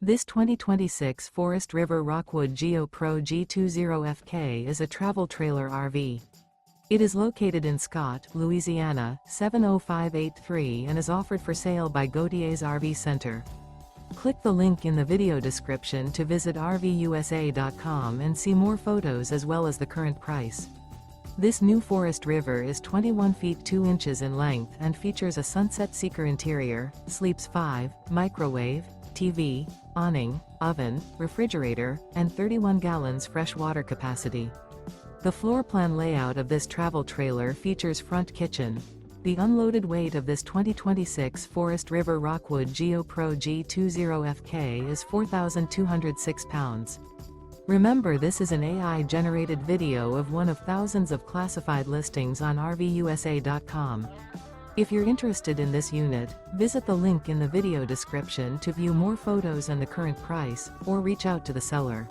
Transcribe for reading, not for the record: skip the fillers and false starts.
This 2026 Forest River Rockwood Geo Pro G20FK is a travel trailer RV. It is located in Scott, Louisiana, 70583 and is offered for sale by Gauthiers RV Center. Click the link in the video description to visit RVUSA.com and see more photos as well as the current price. This new Forest River is 21 feet 2 inches in length and features a Sunset Seeker interior, sleeps 5, microwave, TV, awning, oven, refrigerator, and 31 gallons fresh water capacity. The floor plan layout of this travel trailer features front kitchen. The unloaded weight of this 2026 Forest River Rockwood Geo Pro G20FK is 4,206 pounds. Remember, this is an AI-generated video of one of thousands of classified listings on RVUSA.com. If you're interested in this unit, visit the link in the video description to view more photos and the current price, or reach out to the seller.